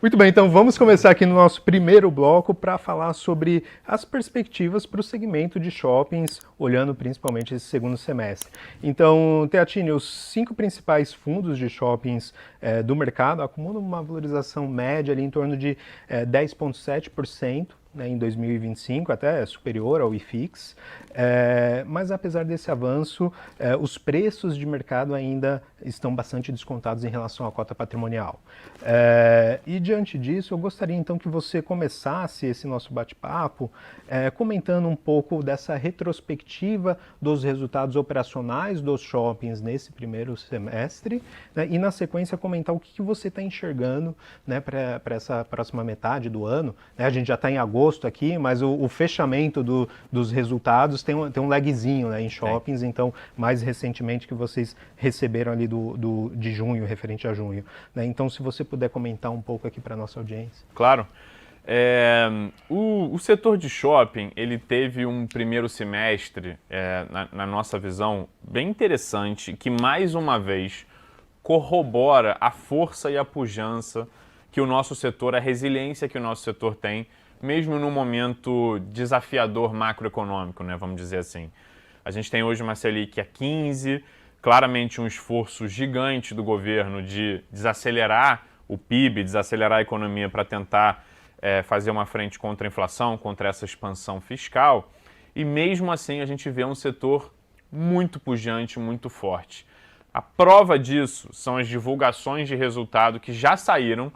Muito bem, então vamos começar aqui no nosso primeiro bloco para falar sobre as perspectivas para o segmento de shoppings, olhando principalmente esse segundo semestre. Então, Teatine, os 5 principais fundos de shoppings do mercado acumulam uma valorização média ali em torno de 10,7%. Né, em 2025, até superior ao IFIX, mas apesar desse avanço, os preços de mercado ainda estão bastante descontados em relação à cota patrimonial. E diante disso, eu gostaria então que você começasse esse nosso bate-papo comentando um pouco dessa retrospectiva dos resultados operacionais dos shoppings nesse primeiro semestre, né, e na sequência comentar o que você está enxergando, né, para essa próxima metade do ano. Né, a gente já está em agosto aqui, mas o fechamento dos resultados tem um lagzinho, né, em shoppings, então mais recentemente que vocês receberam ali de junho, referente a junho. Né? Então, se você puder comentar um pouco aqui para a nossa audiência. Claro. O setor de shopping, ele teve um primeiro semestre, na nossa visão, bem interessante, que mais uma vez corrobora a força e a pujança que o nosso setor, a resiliência que o nosso setor tem, mesmo num momento desafiador macroeconômico, né, vamos dizer assim. A gente tem hoje uma Selic a 15, claramente um esforço gigante do governo de desacelerar o PIB, desacelerar a economia para tentar fazer uma frente contra a inflação, contra essa expansão fiscal, e mesmo assim a gente vê um setor muito pujante, muito forte. A prova disso são as divulgações de resultado que já saíram,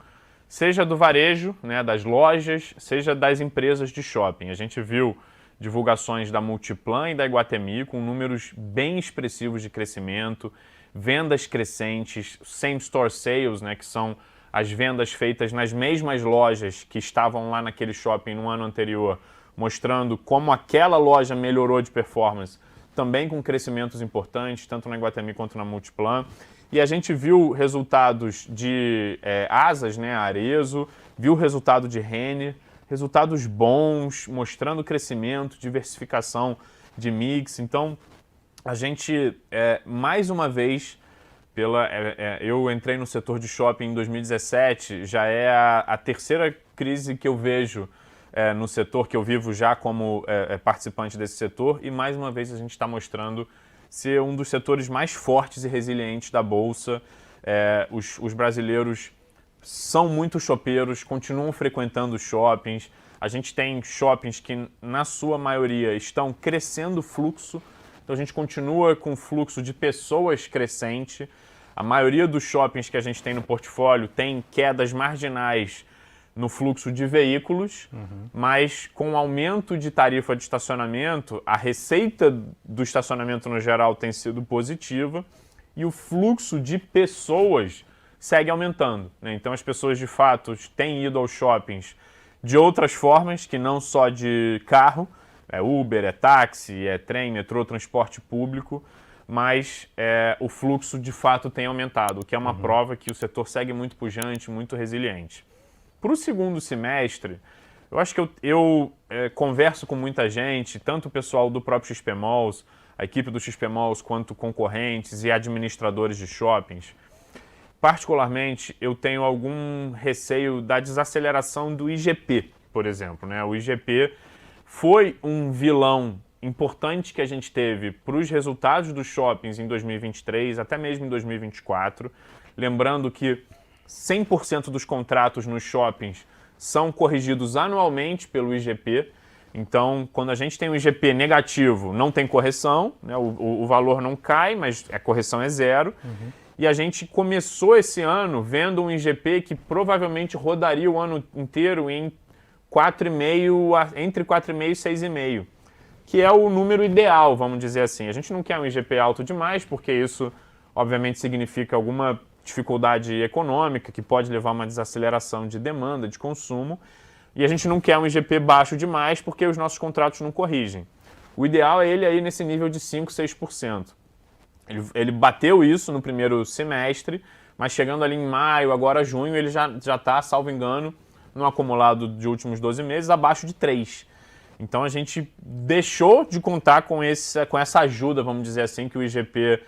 seja do varejo, né, das lojas, seja das empresas de shopping. A gente viu divulgações da Multiplan e da Iguatemi com números bem expressivos de crescimento, vendas crescentes, same-store sales, né, que são as vendas feitas nas mesmas lojas que estavam lá naquele shopping no ano anterior, mostrando como aquela loja melhorou de performance, também com crescimentos importantes, tanto na Iguatemi quanto na Multiplan. E a gente viu resultados de Asas, né, Arezzo, viu resultado de Renner, resultados bons, mostrando crescimento, diversificação de mix. Então, a gente, mais uma vez, eu entrei no setor de shopping em 2017, já é a terceira crise que eu vejo no setor, que eu vivo já como participante desse setor, e mais uma vez a gente está mostrando ser um dos setores mais fortes e resilientes da Bolsa. Os brasileiros são muito shopeiros, continuam frequentando shoppings. A gente tem shoppings que, na sua maioria, estão crescendo o fluxo. Então, a gente continua com o fluxo de pessoas crescente. A maioria dos shoppings que a gente tem no portfólio tem quedas marginais no fluxo de veículos, mas com o aumento de tarifa de estacionamento, a receita do estacionamento no geral tem sido positiva e o fluxo de pessoas segue aumentando. Né? Então as pessoas de fato têm ido aos shoppings de outras formas, que não só de carro, é Uber, é táxi, é trem, metrô, transporte público, mas o fluxo de fato tem aumentado, o que é uma prova que o setor segue muito pujante, muito resiliente. Para o segundo semestre, eu acho que eu converso com muita gente, tanto o pessoal do próprio XP Malls, a equipe do XP Malls, quanto concorrentes e administradores de shoppings. Particularmente, eu tenho algum receio da desaceleração do IGP, por exemplo. Né? O IGP foi um vilão importante que a gente teve para os resultados dos shoppings em 2023, até mesmo em 2024. Lembrando que 100% dos contratos nos shoppings são corrigidos anualmente pelo IGP. Então, quando a gente tem um IGP negativo, não tem correção, né? O valor não cai, mas a correção é zero. E a gente começou esse ano vendo um IGP que provavelmente rodaria o ano inteiro em 4,5, entre 4,5 e 6,5, que é o número ideal, vamos dizer assim. A gente não quer um IGP alto demais, porque isso, obviamente, significa alguma dificuldade econômica, que pode levar a uma desaceleração de demanda, de consumo, e a gente não quer um IGP baixo demais, porque os nossos contratos não corrigem. O ideal é ele aí nesse nível de 5%, 6%. Ele bateu isso no primeiro semestre, mas chegando ali em maio, agora junho, ele já está, salvo engano, no acumulado de últimos 12 meses, abaixo de 3%. Então a gente deixou de contar com essa ajuda, vamos dizer assim, que o IGP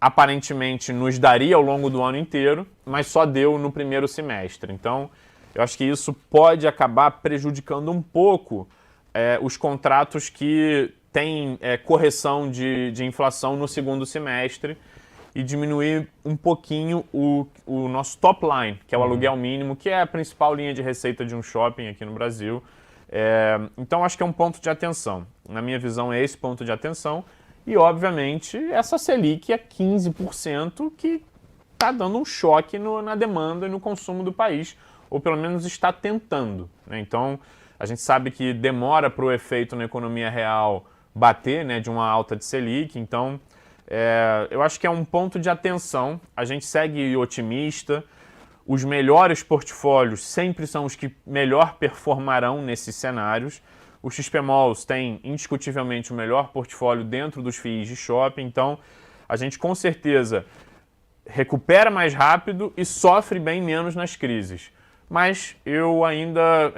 aparentemente nos daria ao longo do ano inteiro, mas só deu no primeiro semestre. Então eu acho que isso pode acabar prejudicando um pouco os contratos que têm correção de inflação no segundo semestre e diminuir um pouquinho o nosso top line, que é o aluguel mínimo, que é a principal linha de receita de um shopping aqui no Brasil. Então, acho que é um ponto de atenção. Na minha visão, é esse ponto de atenção. E, obviamente, essa Selic é 15% que está dando um choque na demanda e no consumo do país, ou pelo menos está tentando, né? Então, a gente sabe que demora para o efeito na economia real bater, né, de uma alta de Selic. Então, eu acho que é um ponto de atenção. A gente segue otimista. Os melhores portfólios sempre são os que melhor performarão nesses cenários. O XP Malls tem indiscutivelmente o melhor portfólio dentro dos FIIs de shopping. Então, a gente com certeza recupera mais rápido e sofre bem menos nas crises. Mas eu ainda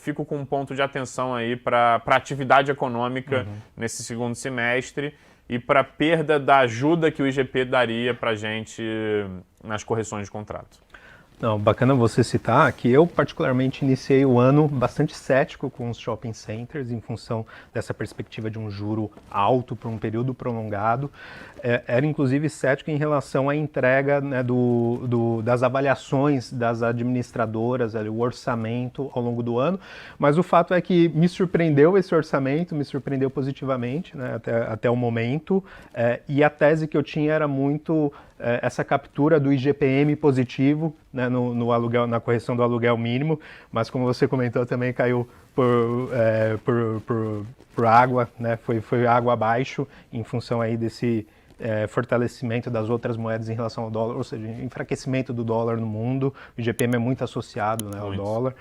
fico com um ponto de atenção aí para a atividade econômica nesse segundo semestre e para a perda da ajuda que o IGP daria para a gente nas correções de contrato. Não, bacana você citar que eu particularmente iniciei o ano bastante cético com os shopping centers em função dessa perspectiva de um juro alto por um período prolongado. Era inclusive cético em relação à entrega, né, das avaliações das administradoras, o orçamento ao longo do ano, mas o fato é que me surpreendeu esse orçamento, me surpreendeu positivamente, né, até o momento, e a tese que eu tinha era muito essa captura do IGPM positivo, né, no aluguel, na correção do aluguel mínimo, mas como você comentou também caiu por água, né, foi água abaixo em função aí desse fortalecimento das outras moedas em relação ao dólar, ou seja, enfraquecimento do dólar no mundo. O IGPM é muito associado, né, ao dólar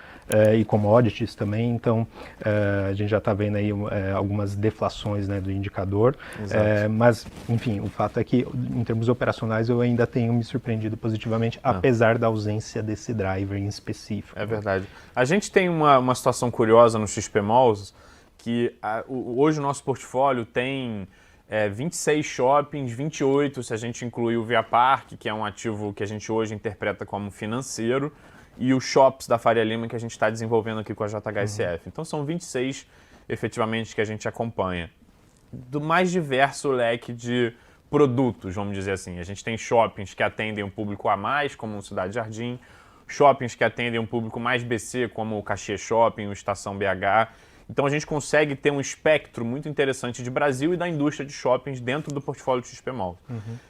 e commodities também, então a gente já está vendo aí algumas deflações, né, do indicador, mas enfim, o fato é que em termos operacionais eu ainda tenho me surpreendido positivamente, apesar da ausência desse driver em específico. É verdade. A gente tem uma situação curiosa no XP Malls, que hoje o nosso portfólio tem 26 shoppings, 28 se a gente incluir o Via Parque, que é um ativo que a gente hoje interpreta como financeiro, e os shops da Faria Lima que a gente está desenvolvendo aqui com a JHSF. Então são 26 efetivamente que a gente acompanha. Do mais diverso leque de produtos, vamos dizer assim. A gente tem shoppings que atendem um público a mais, como o Cidade Jardim, shoppings que atendem um público mais BC, como o Caxias Shopping, o Estação BH. Então a gente consegue ter um espectro muito interessante de Brasil e da indústria de shoppings dentro do portfólio do XP Malls.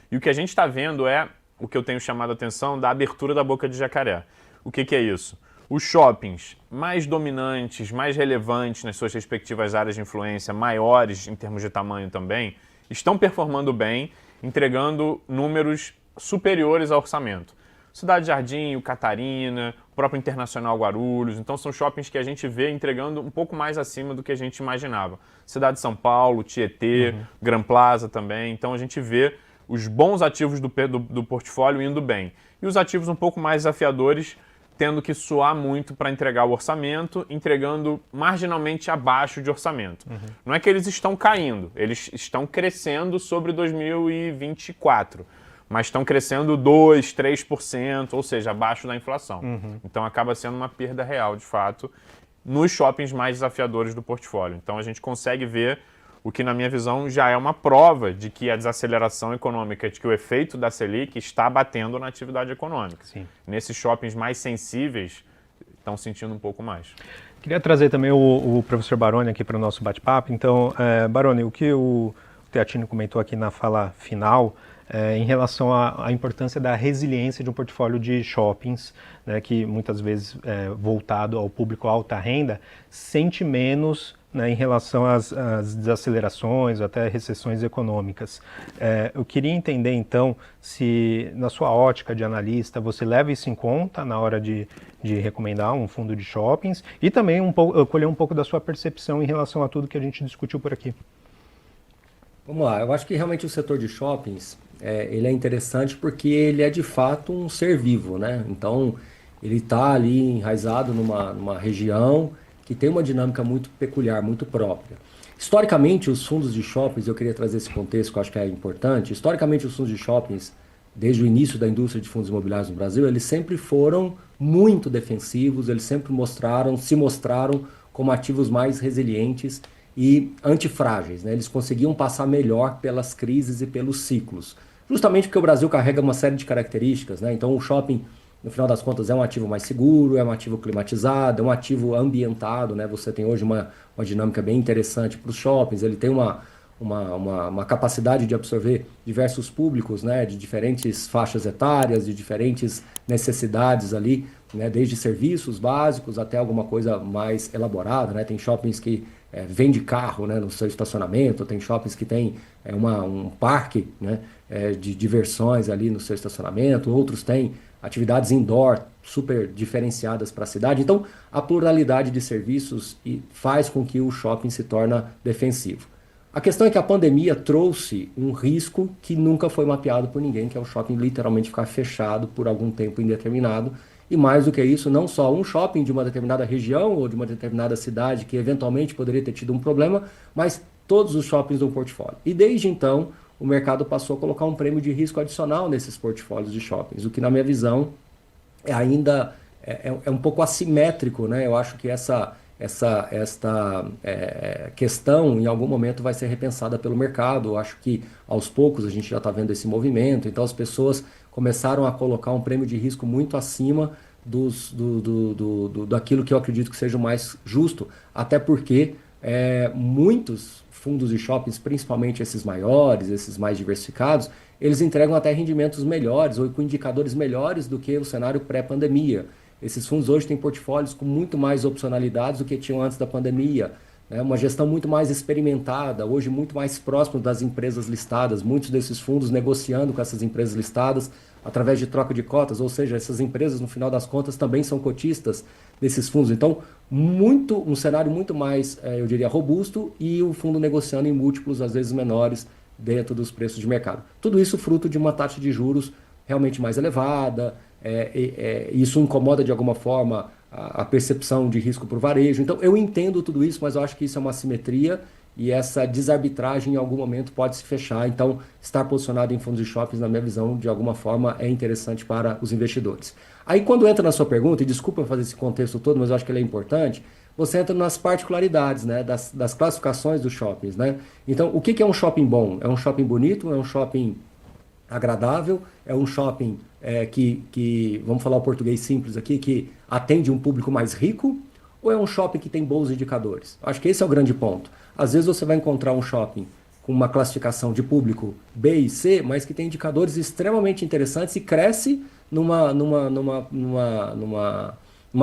E o que a gente está vendo é o que eu tenho chamado a atenção da abertura da boca de jacaré. O que é isso? Os shoppings mais dominantes, mais relevantes nas suas respectivas áreas de influência, maiores em termos de tamanho também, estão performando bem, entregando números superiores ao orçamento. Cidade Jardim, o Catarina, o próprio Internacional Guarulhos. Então são shoppings que a gente vê entregando um pouco mais acima do que a gente imaginava. Cidade de São Paulo, Tietê, Gran Plaza também. Então a gente vê os bons ativos do portfólio indo bem. E os ativos um pouco mais desafiadores tendo que suar muito para entregar o orçamento, entregando marginalmente abaixo de orçamento. Não é que eles estão caindo, eles estão crescendo sobre 2024. Mas estão crescendo 2%, 3%, ou seja, abaixo da inflação. Então acaba sendo uma perda real, de fato, nos shoppings mais desafiadores do portfólio. Então a gente consegue ver o que, na minha visão, já é uma prova de que a desaceleração econômica, de que o efeito da Selic está batendo na atividade econômica. Sim. Nesses shoppings mais sensíveis, estão sentindo um pouco mais. Queria trazer também o professor Baroni aqui para o nosso bate-papo. Então, Baroni, o que o Theatino comentou aqui na fala final, em relação à importância da resiliência de um portfólio de shoppings, né, que muitas vezes voltado ao público alta renda, sente menos, né, em relação às desacelerações, até recessões econômicas. Eu queria entender então se, na sua ótica de analista, você leva isso em conta na hora de recomendar um fundo de shoppings e também colher um pouco da sua percepção em relação a tudo que a gente discutiu por aqui. Vamos lá, eu acho que realmente o setor de shoppings, ele é interessante porque ele é de fato um ser vivo, né? Então, ele está ali enraizado numa região que tem uma dinâmica muito peculiar, muito própria. Historicamente, os fundos de shoppings, eu queria trazer esse contexto que eu acho que é importante, historicamente os fundos de shoppings, desde o início da indústria de fundos imobiliários no Brasil, eles sempre foram muito defensivos, eles sempre se mostraram como ativos mais resilientes e antifrágeis, né? Eles conseguiam passar melhor pelas crises e pelos ciclos. Justamente porque o Brasil carrega uma série de características, né? Então o shopping, no final das contas, é um ativo mais seguro, é um ativo climatizado, é um ativo ambientado, né? Você tem hoje uma dinâmica bem interessante para os shoppings, ele tem uma capacidade de absorver diversos públicos, né? De diferentes faixas etárias, de diferentes necessidades ali, né? Desde serviços básicos até alguma coisa mais elaborada, né? Tem shoppings que vende carro, né, no seu estacionamento, tem shoppings que tem um parque, né, de diversões ali no seu estacionamento, outros têm atividades indoor super diferenciadas para a cidade. Então, a pluralidade de serviços faz com que o shopping se torne defensivo. A questão é que a pandemia trouxe um risco que nunca foi mapeado por ninguém, que é o shopping literalmente ficar fechado por algum tempo indeterminado. E mais do que isso, não só um shopping de uma determinada região ou de uma determinada cidade que eventualmente poderia ter tido um problema, mas todos os shoppings do portfólio. E desde então, o mercado passou a colocar um prêmio de risco adicional nesses portfólios de shoppings, o que na minha visão ainda é um pouco assimétrico, né? Eu acho que esta questão em algum momento vai ser repensada pelo mercado. Eu acho que aos poucos a gente já está vendo esse movimento, então as pessoas começaram a colocar um prêmio de risco muito acima daquilo que eu acredito que seja o mais justo, até porque muitos fundos de shoppings, principalmente esses maiores, esses mais diversificados, eles entregam até rendimentos melhores ou com indicadores melhores do que o cenário pré-pandemia. Esses fundos hoje têm portfólios com muito mais opcionalidades do que tinham antes da pandemia, né? Uma gestão muito mais experimentada, hoje muito mais próximo das empresas listadas, muitos desses fundos negociando com essas empresas listadas através de troca de cotas, ou seja, essas empresas no final das contas também são cotistas desses fundos. Então, um cenário muito mais, eu diria, robusto, e o fundo negociando em múltiplos, às vezes menores, dentro dos preços de mercado. Tudo isso fruto de uma taxa de juros realmente mais elevada. Isso incomoda de alguma forma a percepção de risco para o varejo. Então eu entendo tudo isso, mas eu acho que isso é uma assimetria e essa desarbitragem em algum momento pode se fechar. Então estar posicionado em fundos de shoppings, na minha visão, de alguma forma é interessante para os investidores. Aí quando entra na sua pergunta, e desculpa fazer esse contexto todo, mas eu acho que ele é importante, você entra nas particularidades, né, das classificações dos shoppings, né? Então o que é um shopping bom? É um shopping bonito? É um shopping agradável? É um shopping que, vamos falar o português simples aqui, que atende um público mais rico? Ou é um shopping que tem bons indicadores? Acho que esse é o grande ponto. Às vezes você vai encontrar um shopping com uma classificação de público B e C, mas que tem indicadores extremamente interessantes e cresce numa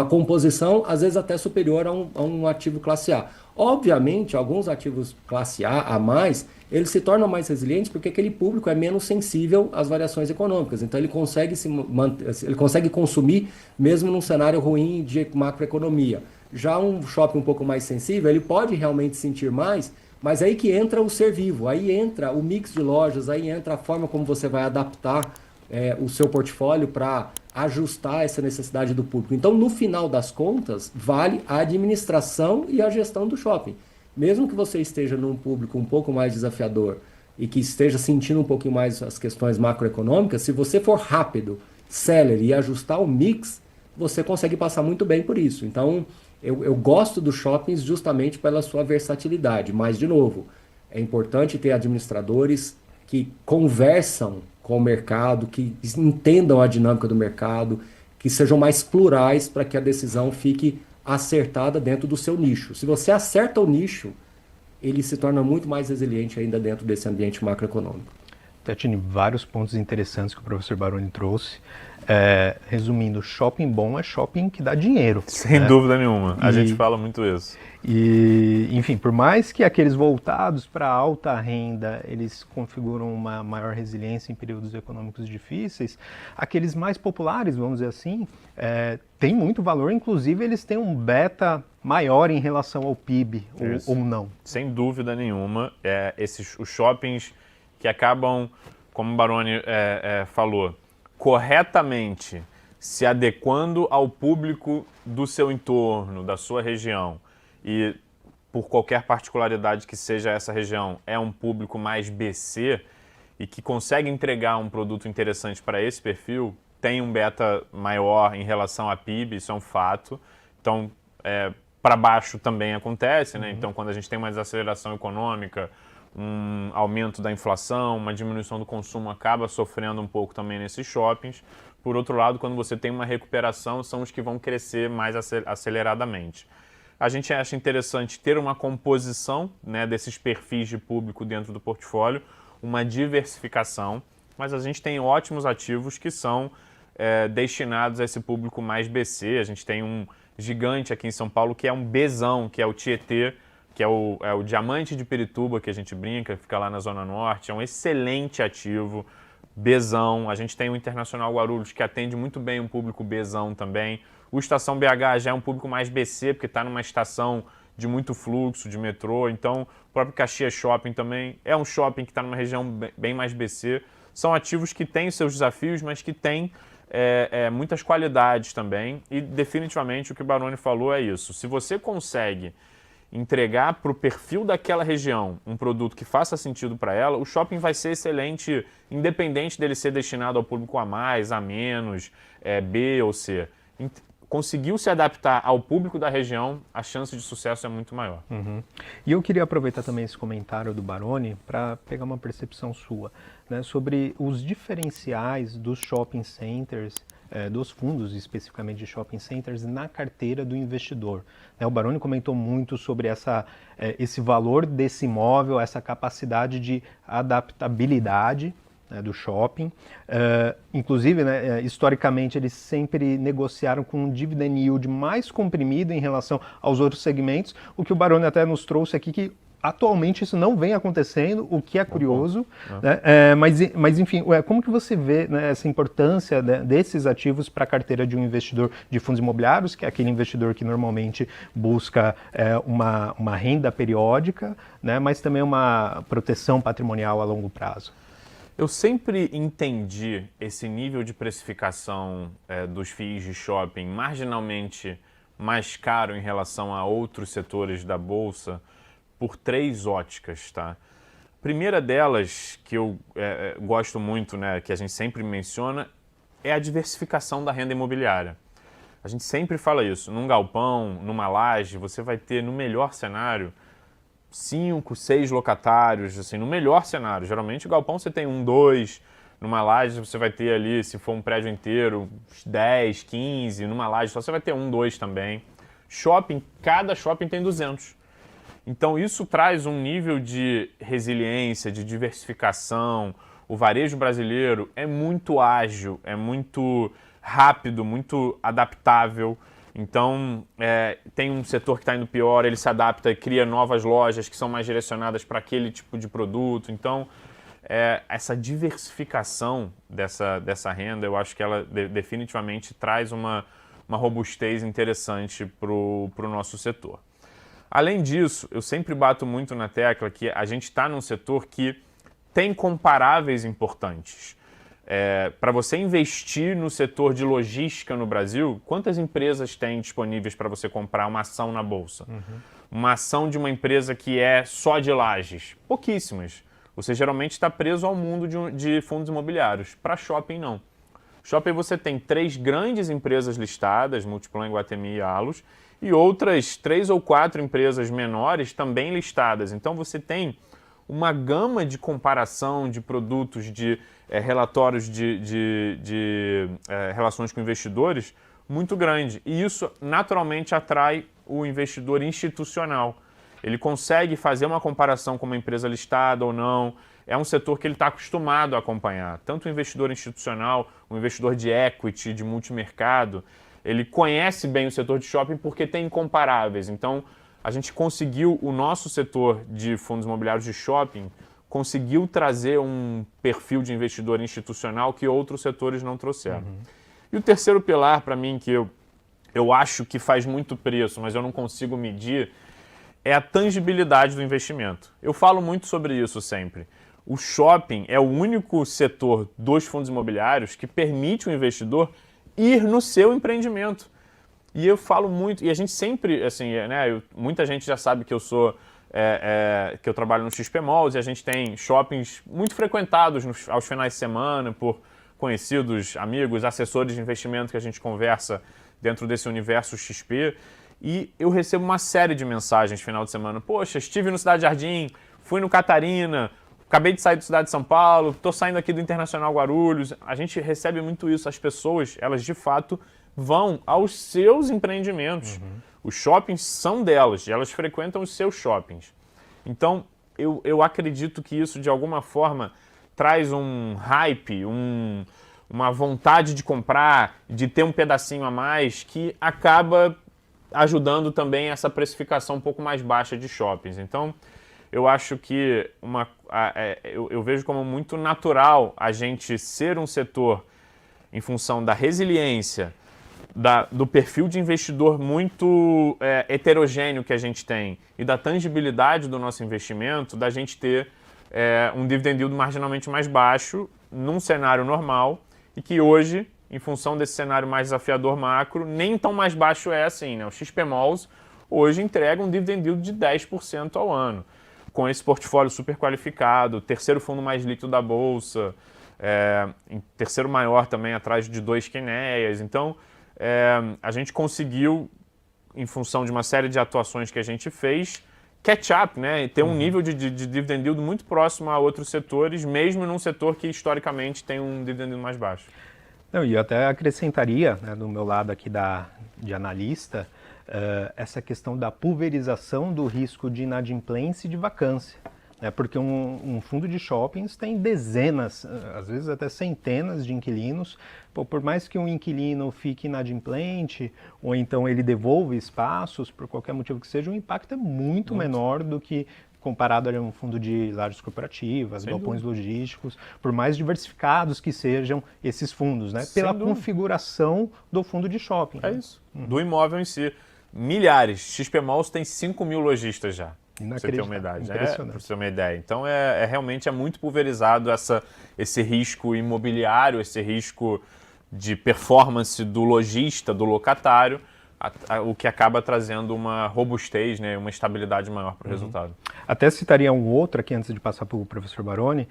composição, às vezes até superior a um ativo classe A. Obviamente, alguns ativos classe A mais, eles se tornam mais resilientes porque aquele público é menos sensível às variações econômicas. Então ele consegue consumir mesmo num cenário ruim de macroeconomia. Já um shopping um pouco mais sensível, ele pode realmente sentir mais, mas aí que entra o ser vivo, aí entra o mix de lojas, aí entra a forma como você vai adaptar o seu portfólio para ajustar essa necessidade do público. Então, no final das contas, vale a administração e a gestão do shopping. Mesmo que você esteja num público um pouco mais desafiador e que esteja sentindo um pouquinho mais as questões macroeconômicas, se você for rápido, célere e ajustar o mix, você consegue passar muito bem por isso. Então, eu gosto dos shoppings justamente pela sua versatilidade. Mas, de novo, é importante ter administradores que conversam com o mercado, que entendam a dinâmica do mercado, que sejam mais plurais para que a decisão fique acertada dentro do seu nicho. Se você acerta o nicho, ele se torna muito mais resiliente ainda dentro desse ambiente macroeconômico. Tatini, vários pontos interessantes que o professor Baroni trouxe. Resumindo, shopping bom é shopping que dá dinheiro. Sem dúvida nenhuma. A gente fala muito isso. E, enfim, por mais que aqueles voltados para alta renda, eles configuram uma maior resiliência em períodos econômicos difíceis, aqueles mais populares, vamos dizer assim, têm muito valor, inclusive eles têm um beta maior em relação ao PIB, ou não. Sem dúvida nenhuma. Os shoppings que acabam, como o Baroni falou, corretamente se adequando ao público do seu entorno, da sua região, e por qualquer particularidade que seja essa região, é um público mais BC e que consegue entregar um produto interessante para esse perfil, tem um beta maior em relação à PIB, isso é um fato. Então, para baixo também acontece, né? Então, quando a gente tem uma desaceleração econômica, um aumento da inflação, uma diminuição do consumo, acaba sofrendo um pouco também nesses shoppings. Por outro lado, quando você tem uma recuperação, são os que vão crescer mais aceleradamente. A gente acha interessante ter uma composição, né, desses perfis de público dentro do portfólio, uma diversificação, mas a gente tem ótimos ativos que são destinados a esse público mais BC. A gente tem um gigante aqui em São Paulo que é um Bzão, que é o Tietê, que é o Diamante de Pirituba, que a gente brinca, fica lá na Zona Norte. É um excelente ativo, Bzão. A gente tem o Internacional Guarulhos, que atende muito bem um público Bzão também. O Estação BH já é um público mais BC, porque está numa estação de muito fluxo, de metrô. Então, o próprio Caxias Shopping também é um shopping que está numa região bem mais BC. São ativos que têm seus desafios, mas que têm muitas qualidades também. E, definitivamente, o que o Baroni falou é isso. Se você consegue entregar para o perfil daquela região um produto que faça sentido para ela, o shopping vai ser excelente, independente dele ser destinado ao público A mais, A menos, B ou C. Conseguiu se adaptar ao público da região, a chance de sucesso é muito maior. E eu queria aproveitar também esse comentário do Baroni para pegar uma percepção sua, né, sobre os diferenciais dos shopping centers, dos fundos especificamente de shopping centers na carteira do investidor. O Baroni comentou muito sobre esse valor desse imóvel, essa capacidade de adaptabilidade, né, do shopping. Inclusive, né, historicamente, eles sempre negociaram com um dividend yield mais comprimido em relação aos outros segmentos, o que o Baroni até nos trouxe aqui, que atualmente isso não vem acontecendo, o que é curioso, né? Mas enfim, como que você vê, né, essa importância, né, desses ativos para a carteira de um investidor de fundos imobiliários, que é aquele investidor que normalmente busca uma renda periódica, né, mas também uma proteção patrimonial a longo prazo? Eu sempre entendi esse nível de precificação dos FIIs de shopping marginalmente mais caro em relação a outros setores da Bolsa por 3 óticas, tá? A primeira delas, que eu gosto muito, né, que a gente sempre menciona, é a diversificação da renda imobiliária. A gente sempre fala isso. Num galpão, numa laje, você vai ter, no melhor cenário, 5, 6 locatários, assim, no melhor cenário. Geralmente, o galpão você tem 1, 2, numa laje você vai ter ali, se for um prédio inteiro, 10, 15, numa laje só você vai ter 1, 2 também. Shopping, cada shopping tem 200. Então, isso traz um nível de resiliência, de diversificação. O varejo brasileiro é muito ágil, é muito rápido, muito adaptável. Então, tem um setor que está indo pior, ele se adapta e cria novas lojas que são mais direcionadas para aquele tipo de produto. Então, essa diversificação dessa renda, eu acho que ela definitivamente traz uma robustez interessante para o nosso setor. Além disso, eu sempre bato muito na tecla que a gente está num setor que tem comparáveis importantes. Para você investir no setor de logística no Brasil, quantas empresas tem disponíveis para você comprar uma ação na Bolsa? Uma ação de uma empresa que é só de lajes? Pouquíssimas. Você geralmente está preso ao mundo de fundos imobiliários. Para shopping, não. Shopping você tem 3 grandes empresas listadas, Multiplan, Iguatemi e Allos, e outras 3 ou 4 empresas menores também listadas. Então você tem uma gama de comparação de produtos, de relatórios de relações com investidores muito grande. E isso naturalmente atrai o investidor institucional. Ele consegue fazer uma comparação com uma empresa listada ou não. É um setor que ele está acostumado a acompanhar. Tanto o investidor institucional, o investidor de equity, de multimercado, ele conhece bem o setor de shopping porque tem incomparáveis. Então, a gente conseguiu, o nosso setor de fundos imobiliários de shopping, conseguiu trazer um perfil de investidor institucional que outros setores não trouxeram. E o terceiro pilar, para mim, que eu acho que faz muito preço, mas eu não consigo medir, é a tangibilidade do investimento. Eu falo muito sobre isso sempre. O shopping é o único setor dos fundos imobiliários que permite o investidor ir no seu empreendimento. E eu falo muito, e a gente sempre, assim, né, muita gente já sabe que eu sou, que eu trabalho no XP Malls, e a gente tem shoppings muito frequentados aos finais de semana por conhecidos, amigos, assessores de investimento que a gente conversa dentro desse universo XP, e eu recebo uma série de mensagens no final de semana. Poxa, estive no Cidade Jardim, fui no Catarina, acabei de sair da cidade de São Paulo, estou saindo aqui do Internacional Guarulhos. A gente recebe muito isso. As pessoas, elas de fato vão aos seus empreendimentos. Os shoppings são delas, e elas frequentam os seus shoppings. Então, eu acredito que isso, de alguma forma, traz um hype, uma vontade de comprar, de ter um pedacinho a mais, que acaba ajudando também essa precificação um pouco mais baixa de shoppings. Então, eu acho que eu vejo como muito natural a gente ser um setor em função da resiliência, do perfil de investidor muito heterogêneo que a gente tem e da tangibilidade do nosso investimento, da gente ter um dividend yield marginalmente mais baixo num cenário normal e que hoje, em função desse cenário mais desafiador macro, nem tão mais baixo é assim, né? O XP Malls hoje entrega um dividend yield de 10% ao ano, com esse portfólio super qualificado, terceiro fundo mais líquido da Bolsa, terceiro maior também atrás de 2 Quineias. Então, a gente conseguiu, em função de uma série de atuações que a gente fez, catch up, né? E ter um nível de dividend yield muito próximo a outros setores, mesmo num setor que historicamente tem um dividend yield mais baixo. Não, e eu até acrescentaria, né, do meu lado aqui de analista, essa questão da pulverização do risco de inadimplência e de vacância. Né, porque um fundo de shoppings tem dezenas, às vezes até centenas de inquilinos. Pô, por mais que um inquilino fique inadimplente, ou então ele devolva espaços, por qualquer motivo que seja, o impacto é muito menor do que comparado a um fundo de lajes corporativas, galpões logísticos, por mais diversificados que sejam esses fundos, né? Pela configuração do fundo de shopping. É isso. Do imóvel em si. Milhares. XP Malls tem 5.000 lojistas já. Pra você ter uma ideia. Pra você ter uma ideia. Então, realmente é muito pulverizado esse risco imobiliário, esse risco de performance do lojista, do locatário, o que acaba trazendo uma robustez, né, uma estabilidade maior para o resultado. Até citaria um outro aqui, antes de passar para o professor Baroni,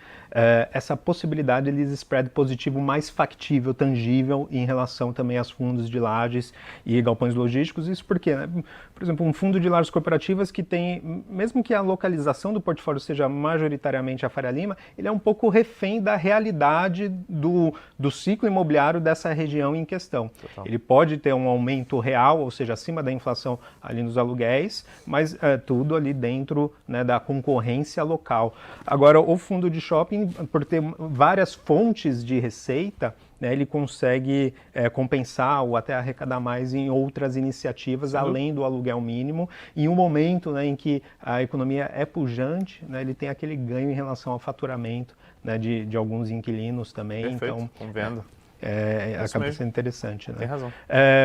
essa possibilidade de spread positivo mais factível, tangível, em relação também aos fundos de lajes e galpões logísticos. Isso porque, né, por exemplo, um fundo de lajes corporativas que tem, mesmo que a localização do portfólio seja majoritariamente a Faria Lima, ele é um pouco refém da realidade do ciclo imobiliário dessa região em questão. Total. Ele pode ter um aumento real, ou seja, acima da inflação ali nos aluguéis, mas tudo ali dentro, né, da concorrência local. Agora, o fundo de shopping, por ter várias fontes de receita, né, ele consegue compensar ou até arrecadar mais em outras iniciativas, além do aluguel mínimo. Em um momento, né, em que a economia é pujante, né, ele tem aquele ganho em relação ao faturamento, né, de alguns inquilinos também. Perfeito, então, com venda. Acaba sendo interessante. Né? Tem razão.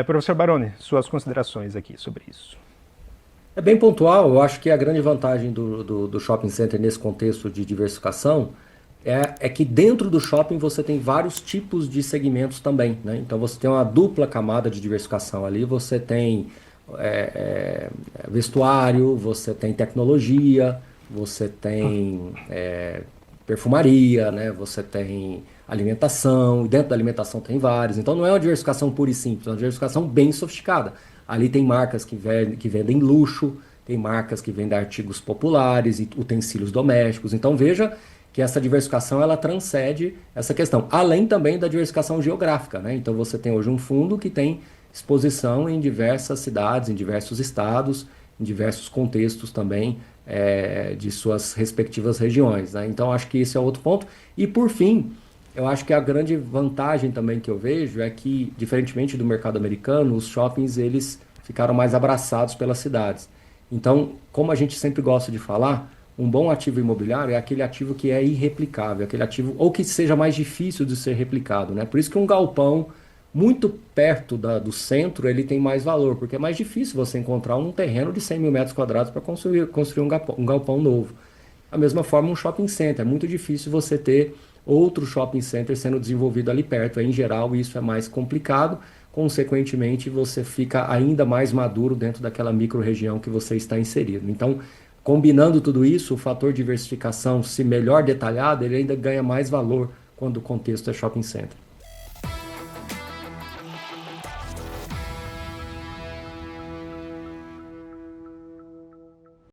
Professor Baroni, suas considerações aqui sobre isso. É bem pontual. Eu acho que a grande vantagem do shopping center nesse contexto de diversificação é que dentro do shopping você tem vários tipos de segmentos também, né? Então você tem uma dupla camada de diversificação ali. Você tem vestuário, você tem tecnologia, você tem perfumaria, né? Você tem alimentação, e dentro da alimentação tem vários. Então não é uma diversificação pura e simples, é uma diversificação bem sofisticada. Ali tem marcas que vendem luxo, tem marcas que vendem artigos populares e utensílios domésticos. Então veja que essa diversificação ela transcende essa questão, além também da diversificação geográfica, né? Então você tem hoje um fundo que tem exposição em diversas cidades, em diversos estados, em diversos contextos também de suas respectivas regiões, né? Então acho que esse é outro ponto. E por fim, eu acho que a grande vantagem também que eu vejo é que, diferentemente do mercado americano, os shoppings eles ficaram mais abraçados pelas cidades. Então, como a gente sempre gosta de falar, um bom ativo imobiliário é aquele ativo que é irreplicável, aquele ativo ou que seja mais difícil de ser replicado, né? Por isso que um galpão muito perto do centro ele tem mais valor, porque é mais difícil você encontrar um terreno de 100 mil metros quadrados para construir um galpão novo. Da mesma forma, um shopping center, é muito difícil você ter outro shopping center sendo desenvolvido ali perto. Em geral, isso é mais complicado. Consequentemente, você fica ainda mais maduro dentro daquela micro-região que você está inserido. Então, combinando tudo isso, o fator diversificação, se melhor detalhado, ele ainda ganha mais valor quando o contexto é shopping center.